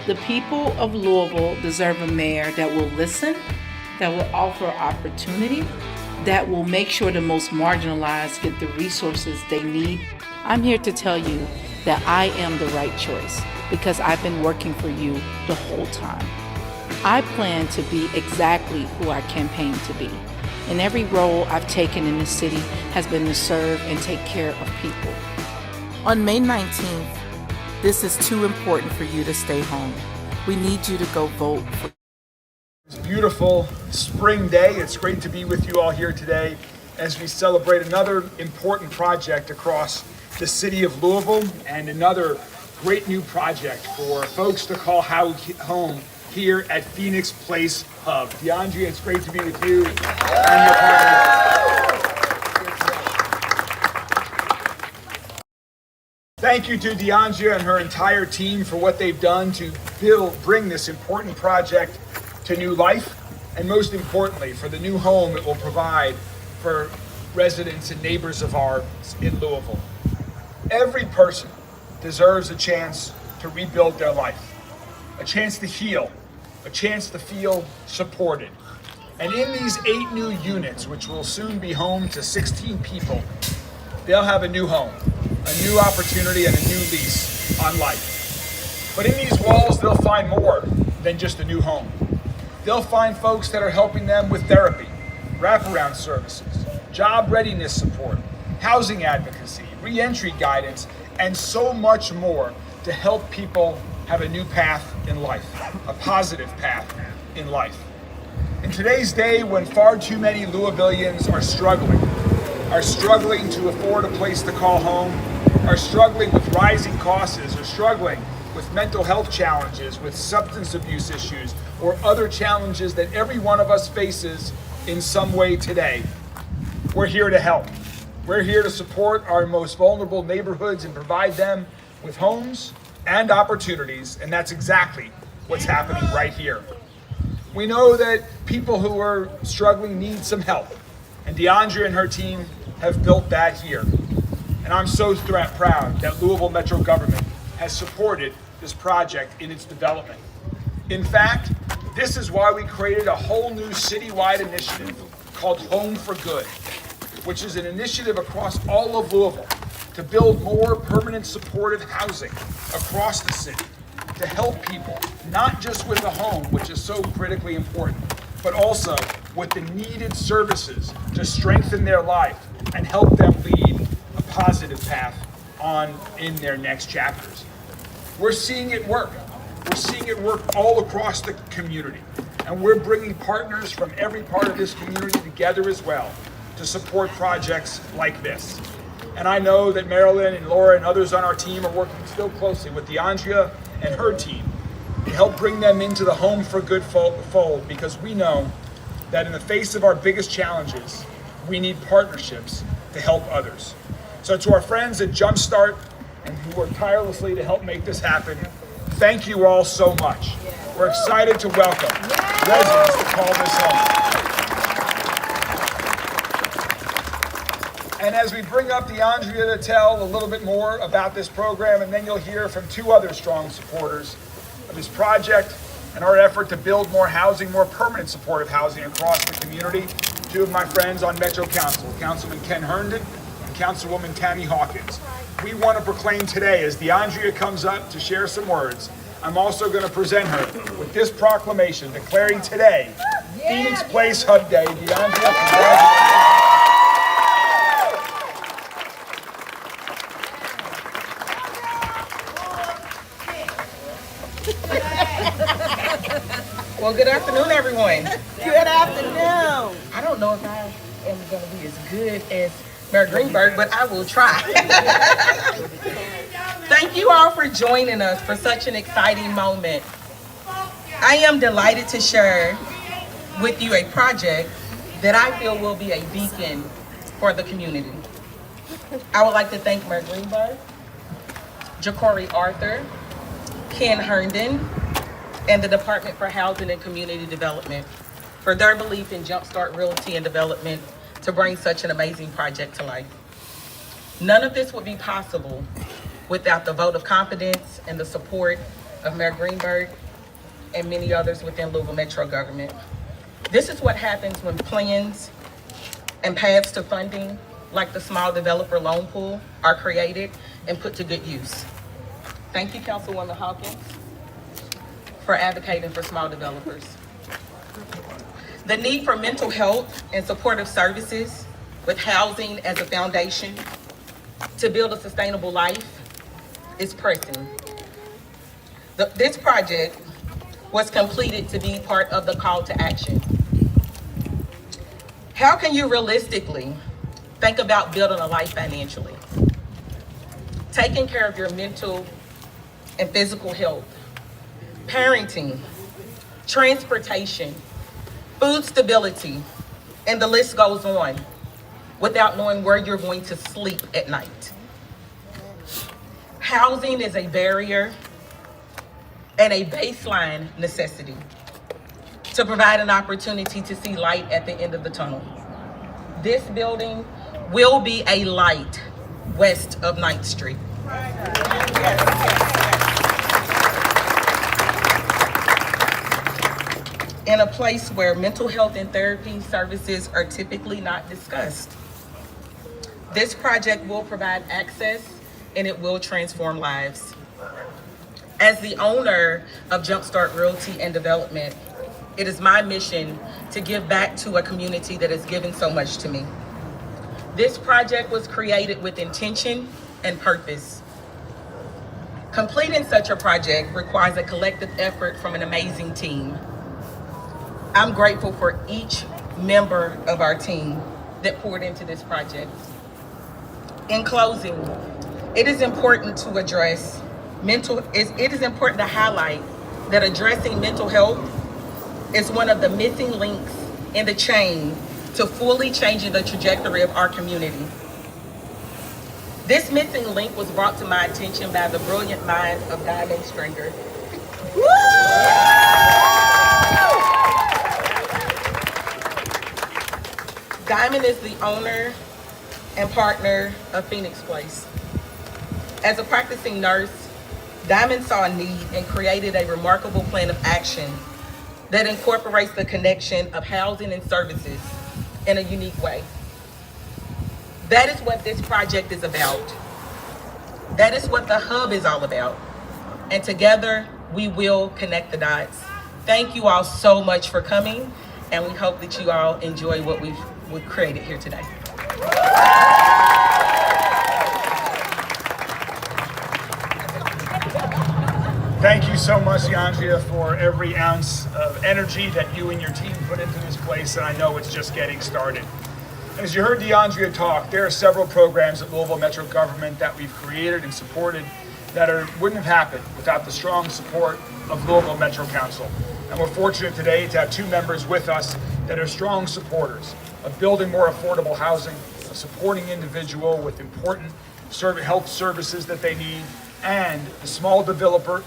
The people of Louisville deserve a mayor that will listen, that will offer opportunity, that will make sure the most marginalized get the resources they need. I'm here to tell you that I am the right choice because I've been working for you the whole time. I plan to be exactly who I campaigned to be. And every role I've taken in this city has been to serve and take care of people. On May 19th, this is too important for you to stay home. We need you to go vote for. It's a beautiful spring day. It's great to be with you all here today as we celebrate another important project across the city of Louisville and another great new project for folks to call home here at Phoenix Place Hub. DeAndrea, it's great to be with you and your partner. Thank you to DeAndrea and her entire team for what they've done to bring this important project to new life, and most importantly, for the new home it will provide for residents and neighbors of ours in Louisville. Every person deserves a chance to rebuild their life, a chance to heal, a chance to feel supported. And in these 8 new units, which will soon be home to 16 people, they'll have a new home, a new opportunity, and a new lease on life. But in these walls, they'll find more than just a new home. They'll find folks that are helping them with therapy, wraparound services, job readiness support, housing advocacy, re-entry guidance, and so much more to help people have a new path in life, a positive path in life. In today's day, when far too many Louisvillians are struggling to afford a place to call home, are struggling with rising costs, are struggling with mental health challenges, with substance abuse issues, or other challenges that every one of us faces in some way today, we're here to help. We're here to support our most vulnerable neighborhoods and provide them with homes and opportunities, and that's exactly what's happening right here. We know that people who are struggling need some help, and DeAndrea and her team have built that here. And I'm so proud that Louisville Metro government has supported this project in its development. In fact, this is why we created a whole new citywide initiative called Home for Good, which is an initiative across all of Louisville to build more permanent supportive housing across the city, to help people, not just with a home, which is so critically important, but also with the needed services to strengthen their life and help them lead a positive path on in their next chapters. We're seeing it work. We're seeing it work all across the community. And we're bringing partners from every part of this community together as well to support projects like this. And I know that Marilyn and Laura and others on our team are working still closely with DeAndrea and her team to help bring them into the Home for Good fold, because we know that in the face of our biggest challenges, we need partnerships to help others. So to our friends at Jumpstart and who work tirelessly to help make this happen, thank you all so much. We're excited to welcome residents to call this home. And as we bring up DeAndrea to tell a little bit more about this program, and then you'll hear from 2 other strong supporters of this project and our effort to build more housing, more permanent supportive housing across the community, 2 of my friends on Metro Council, Councilman Ken Herndon and Councilwoman Tammy Hawkins. We want to proclaim today, as DeAndrea comes up to share some words, I'm also going to present her with this proclamation declaring today Phoenix Place Hub Day. DeAndrea, congratulations. Well, good afternoon, everyone. Good afternoon. I don't know if I am going to be as good as Mayor Greenberg, but I will try. Thank you all for joining us for such an exciting moment. I am delighted to share with you a project that I feel will be a beacon for the community. I would like to thank Mayor Greenberg, Jacory Arthur, Ken Herndon, and the Department for Housing and Community Development for their belief in Jumpstart Realty and Development to bring such an amazing project to life. None of this would be possible without the vote of confidence and the support of Mayor Greenberg and many others within Louisville Metro government. This is what happens when plans and paths to funding, like the small developer loan pool, are created and put to good use. Thank you, Councilwoman Hawkins, for advocating for small developers. The need for mental health and supportive services with housing as a foundation to build a sustainable life is pressing. This project was completed to be part of the call to action. How can you realistically think about building a life financially? Taking care of your mental and physical health, parenting, transportation, food stability, and the list goes on, without knowing where you're going to sleep at night. Housing is a barrier and a baseline necessity to provide an opportunity to see light at the end of the tunnel. This building will be a light west of 9th Street. In a place where mental health and therapy services are typically not discussed. This project will provide access and it will transform lives. As the owner of Jumpstart Realty and Development, it is my mission to give back to a community that has given so much to me. This project was created with intention and purpose. Completing such a project requires a collective effort from an amazing team. I'm grateful for each member of our team that poured into this project. In closing, it is important to highlight that addressing mental health is one of the missing links in the chain to fully changing the trajectory of our community. This missing link was brought to my attention by the brilliant mind of Diamond Stringer. Diamond is the owner and partner of Phoenix Place. As a practicing nurse, Diamond saw a need and created a remarkable plan of action that incorporates the connection of housing and services in a unique way. That is what this project is about. That is what the hub is all about. And together, we will connect the dots. Thank you all so much for coming, and we hope that you all enjoy what we've created here today. Thank you so much, DeAndrea, for every ounce of energy that you and your team put into this place, and I know it's just getting started. As you heard DeAndrea talk, there are several programs at Louisville Metro government that we've created and supported that wouldn't have happened without the strong support of Louisville Metro Council. And we're fortunate today to have two members with us that are strong supporters of building more affordable housing, of supporting individual with important health services that they need, and the small developer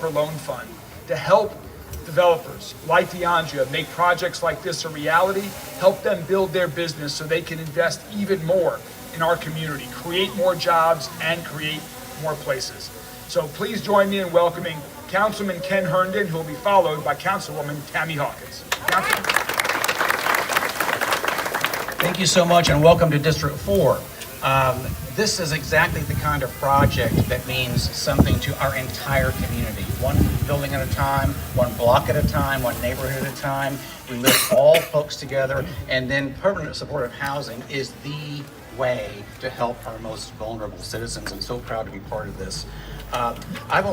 loan fund to help developers like DeAndrea make projects like this a reality, help them build their business so they can invest even more in our community, create more jobs, and create more places. So please join me in welcoming Councilman Ken Herndon, who will be followed by Councilwoman Tammy Hawkins. Councilman. Thank you so much, and welcome to District 4. This is exactly the kind of project that means something to our entire community. One building at a time, one block at a time, one neighborhood at a time. We lift all folks together, and then permanent supportive housing is the way to help our most vulnerable citizens. I'm so proud to be part of this. I've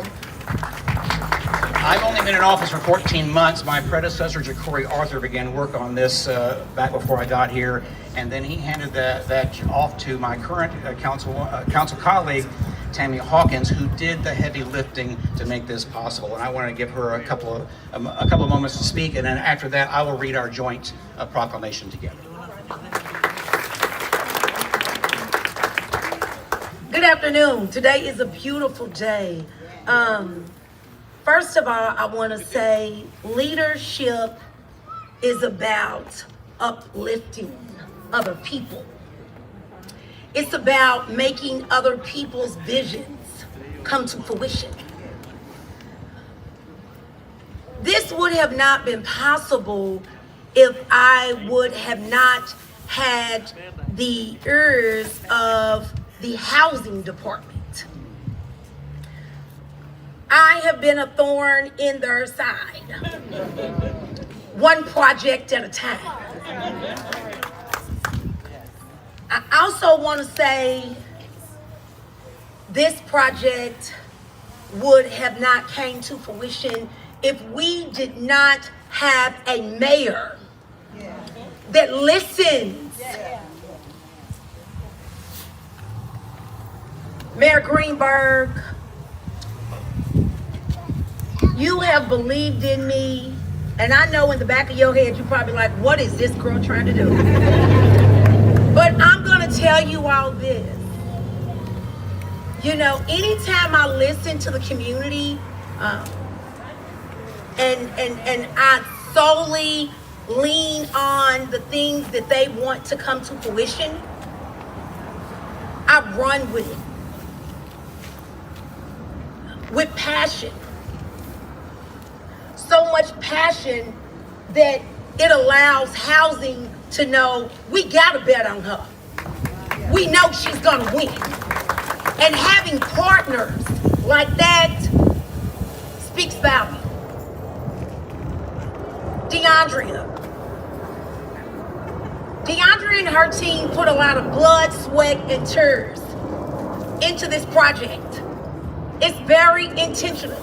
only been in office for 14 months. My predecessor, Ja'Cory Arthur, began work on this back before I got here, and then he handed that off to my current council colleague, Tammy Hawkins, who did the heavy lifting to make this possible. And I want to give her a couple of moments to speak, and then after that, I will read our joint proclamation together. Good afternoon. Today is a beautiful day. First of all, I want to say leadership is about uplifting other people. It's about making other people's visions come to fruition. would have not been possible if I would have not had the ears of the housing department. I have been a thorn in their side, one project at a time. I also want to say this project would have not came to fruition if we did not have a mayor that listens. Mayor Greenberg, you have believed in me, and I know in the back of your head you're probably like, what is this girl trying to do? But I'm gonna tell you all this. You know, anytime I listen to the community, and I solely lean on the things that they want to come to fruition, I run with it. With passion. So much passion that it allows housing to know we gotta bet on her. We know she's gonna win. And having partners like that speaks value. DeAndrea and her team put a lot of blood, sweat, and tears into this project. It's very intentional.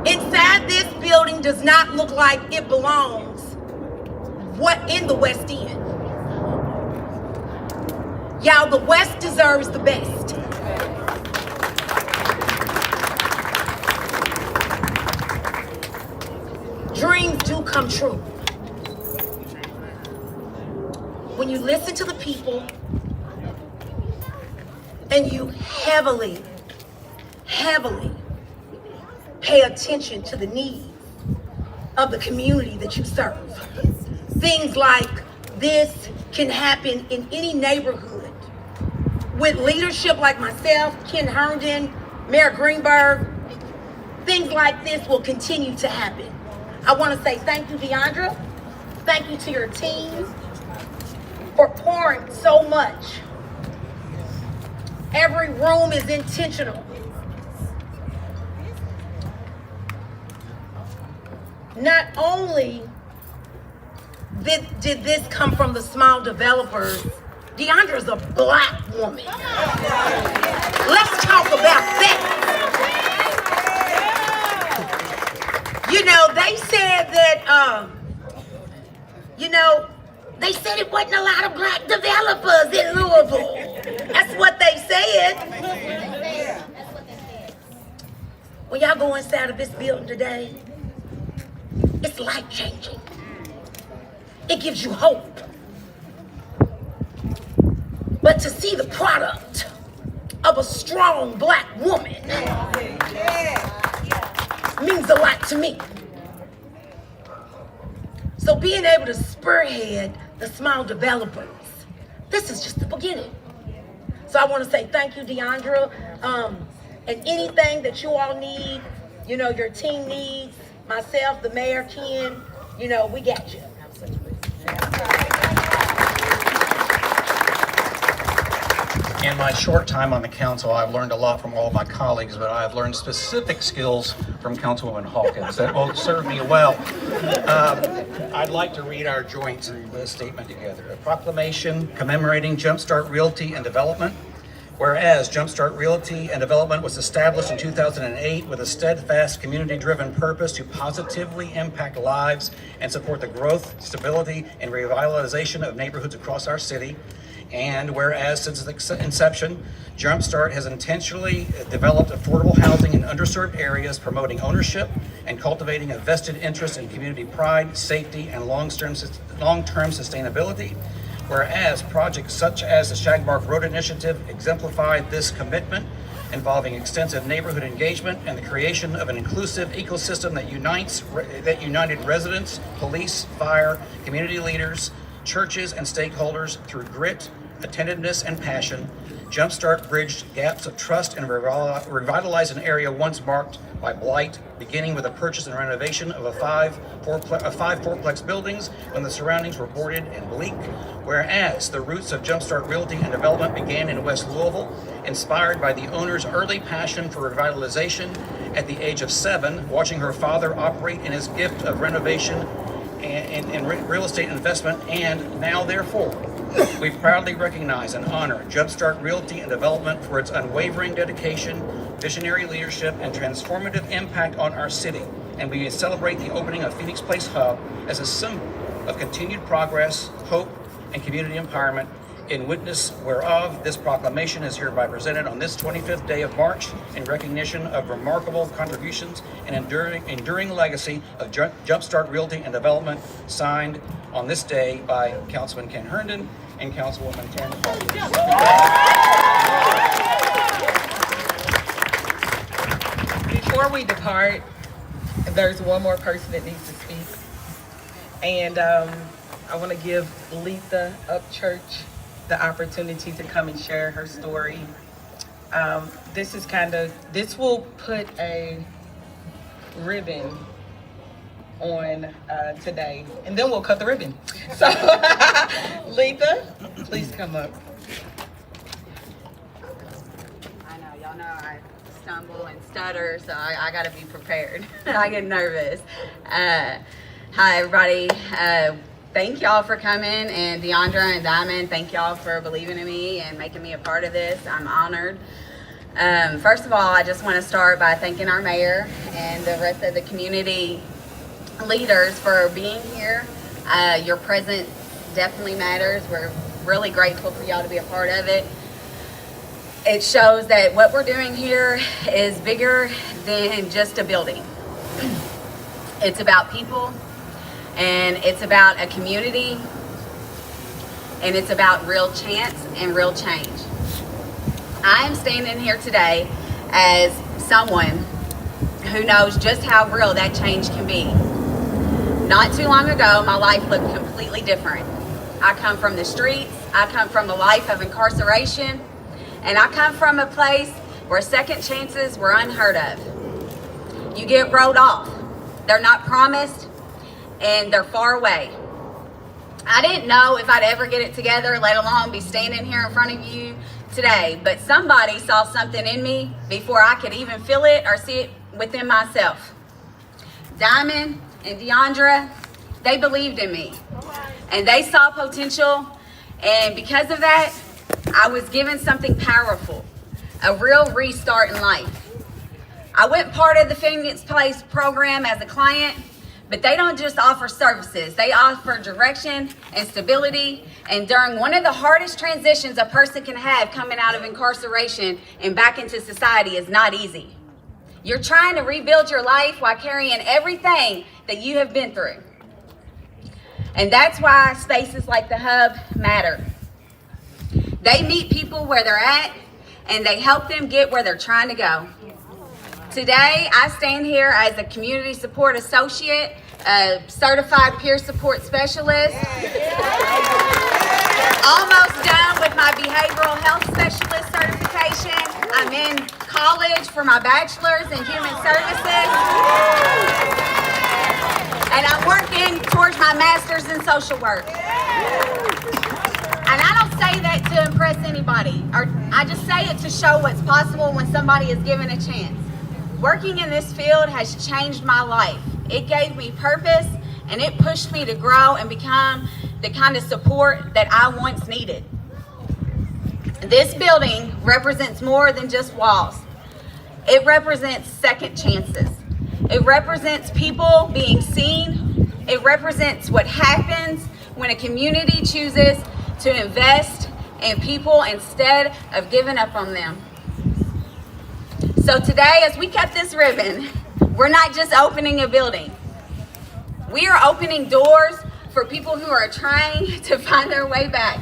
Inside this building does not look like it belongs in the West End. Y'all, the West deserves the best. Dreams do come true. When you listen to the people and you heavily pay attention to the needs of the community that you serve. Things like this can happen in any neighborhood. With leadership like myself, Ken Herndon, Mayor Greenberg, things like this will continue to happen. I want to say thank you, Deandra. Thank you to your team for pouring so much. Every room is intentional. Not only did this come from the small developers, Deandra's a Black woman. Let's talk about that. You know, they said that, they said it wasn't a lot of Black developers in Louisville. That's what they said. When y'all go inside of this building today, it's life-changing. It gives you hope. But to see the product of a strong Black woman means a lot to me. So being able to spearhead the small developers, this is just the beginning. So I want to say thank you, Deandra. And anything that you all need, your team needs, myself, the mayor, Ken, we got you. In my short time on the council, I've learned a lot from all of my colleagues, but I've learned specific skills from Councilwoman Hawkins that will serve me well. I'd like to read our joint statement together. A proclamation commemorating Jumpstart Realty and Development. Whereas Jumpstart Realty and Development was established in 2008 with a steadfast community-driven purpose to positively impact lives and support the growth, stability, and revitalization of neighborhoods across our city. And whereas since its inception, Jumpstart has intentionally developed affordable housing in underserved areas, promoting ownership and cultivating a vested interest in community pride, safety, and long-term sustainability. Whereas projects such as the Shagbark Road Initiative exemplified this commitment, involving extensive neighborhood engagement and the creation of an inclusive ecosystem that united residents, police, fire, community leaders, churches, and stakeholders through grit, attentiveness, and passion. Jumpstart bridged gaps of trust and revitalized an area once marked by blight, beginning with the purchase and renovation of five fourplex buildings when the surroundings were boarded and bleak. Whereas the roots of Jumpstart Realty and Development began in West Louisville, inspired by the owner's early passion for revitalization at the age of 7, watching her father operate in his gift of renovation and real estate investment, and now therefore, we proudly recognize and honor Jumpstart Realty and Development for its unwavering dedication, visionary leadership, and transformative impact on our city. And we celebrate the opening of Phoenix Place Hub as a symbol of continued progress, hope, and community empowerment, in witness whereof this proclamation is hereby presented on this 25th day of March in recognition of remarkable contributions and enduring legacy of Jumpstart Realty and Development, signed on this day by Councilman Ken Herndon and Councilwoman Tammy. Before we depart, there's one more person that needs to speak. And I want to give Letha Upchurch the opportunity to come and share her story. This will put a ribbon on today, and then we'll cut the ribbon. So, Letha, please come up. I know, y'all know I stumble and stutter, so I gotta be prepared. I get nervous. Hi, everybody. Thank y'all for coming, and Deandra and Diamond, thank y'all for believing in me and making me a part of this. I'm honored. First of all, I just want to start by thanking our mayor and the rest of the community leaders for being here. Your presence definitely matters. We're really grateful for y'all to be a part of it. It shows that what we're doing here is bigger than just a building. It's about people, and it's about a community, and it's about real chance and real change. I am standing here today as someone who knows just how real that change can be. Not too long ago, my life looked completely different. I come from the streets, I come from a life of incarceration, and I come from a place where second chances were unheard of. You get wrote off. They're not promised, and they're far away. I didn't know if I'd ever get it together, let alone be standing here in front of you today, but somebody saw something in me before I could even feel it or see it within myself. Diamond and Deandra, they believed in me, and they saw potential, and because of that, I was given something powerful, a real restart in life. I went part of the Phoenix Place program as a client, but they don't just offer services. They offer direction and stability. And during one of the hardest transitions a person can have coming out of incarceration and back into society is not easy. You're trying to rebuild your life while carrying everything that you have been through. And that's why spaces like the Hub matter. They meet people where they're at, and they help them get where they're trying to go. Today, I stand here as a community support associate, a certified peer support specialist, almost done with my behavioral health specialist certification. I'm in college for my bachelor's in human services, and I'm working towards my master's in social work. And I don't say that to impress anybody, or I just say it to show what's possible when somebody is given a chance. Working in this field has changed my life. It gave me purpose, and it pushed me to grow and become the kind of support that I once needed. This building represents more than just walls. It represents second chances. It represents people being seen. It represents what happens when a community chooses to invest in people instead of giving up on them. So today, as we cut this ribbon, we're not just opening a building. We are opening doors for people who are trying to find their way back.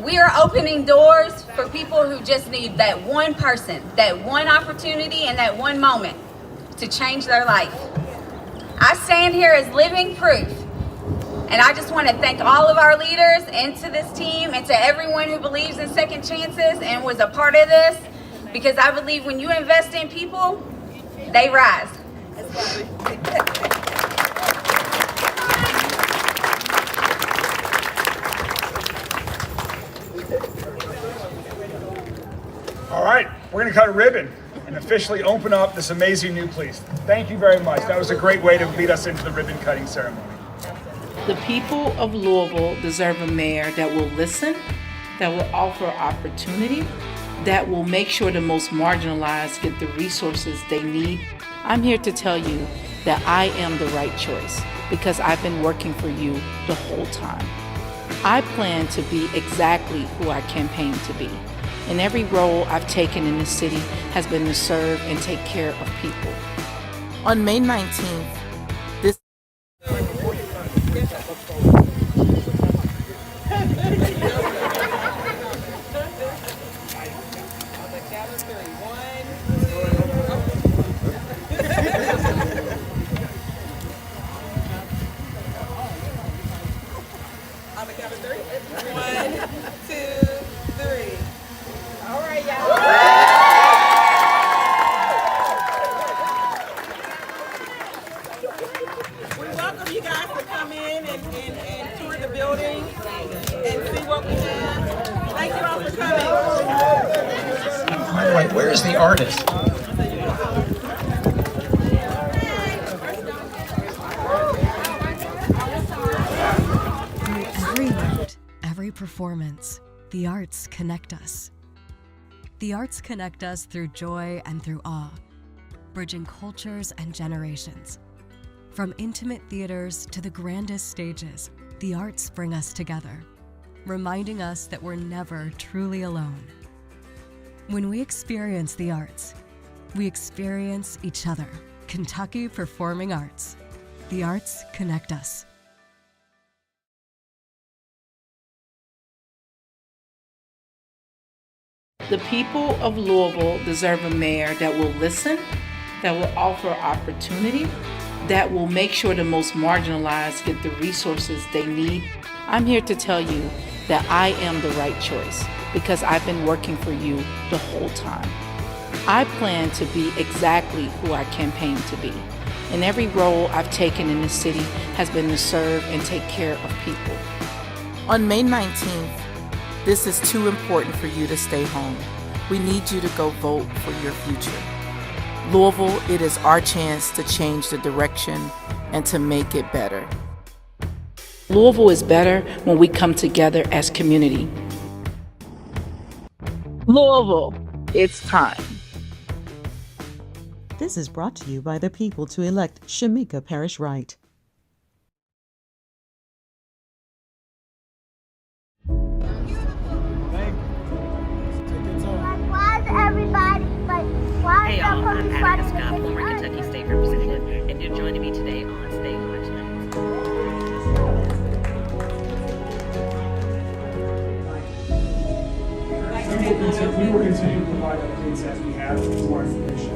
We are opening doors for people who just need that one person, that one opportunity, and that one moment to change their life. I stand here as living proof, And I just want to thank all of our leaders and to this team and to everyone who believes in second chances and was a part of this, because I believe when you invest in people, they rise. All right, we're going to cut a ribbon and officially open up this amazing new police. Thank you very much. That was a great way to lead us into the ribbon cutting ceremony. The people of Louisville deserve a mayor that will listen, that will offer opportunity, that will make sure the most marginalized get the resources they need. I'm here to tell you that I am the right choice because I've been working for you the whole time. I plan to be exactly who I campaigned to be. And every role I've taken in this city has been to serve and take care of people. On May 19th, this On the count of three. 1, 2, 3. All right, y'all. We welcome you guys to come in and tour the building and see what we have. Thank you all for coming. By the way, where is the artist? Every night, every performance, the arts connect us. The arts connect us through joy and through awe, bridging cultures and generations. From intimate theaters to the grandest stages, the arts bring us together, reminding us that we're never truly alone. When we experience the arts, we experience each other. Kentucky Performing Arts. The arts connect us. The people of Louisville deserve a mayor that will listen, that will offer opportunity, that will make sure the most marginalized get the resources they need. I'm here to tell you that I am the right choice because I've been working for you the whole time. I plan to be exactly who I campaigned to be. And every role I've taken in this city has been to serve and take care of people. On May 19th, this is too important for you to stay home. We need you to go vote for your future. Louisville, it is our chance to change the direction and to make it better. Louisville is better when we come together as community. Louisville, it's time. This is brought to you by the people to elect Shamika Parrish Wright. Hey y'all, I'm Attica Scott, former Kentucky State Representative, and you're joining me today on State Watch Night. We will continue to provide updates as we have more information.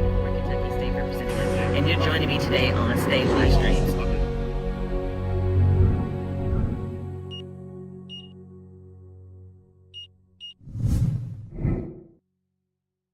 Former Kentucky State Representative, and you're joining me today on State Watch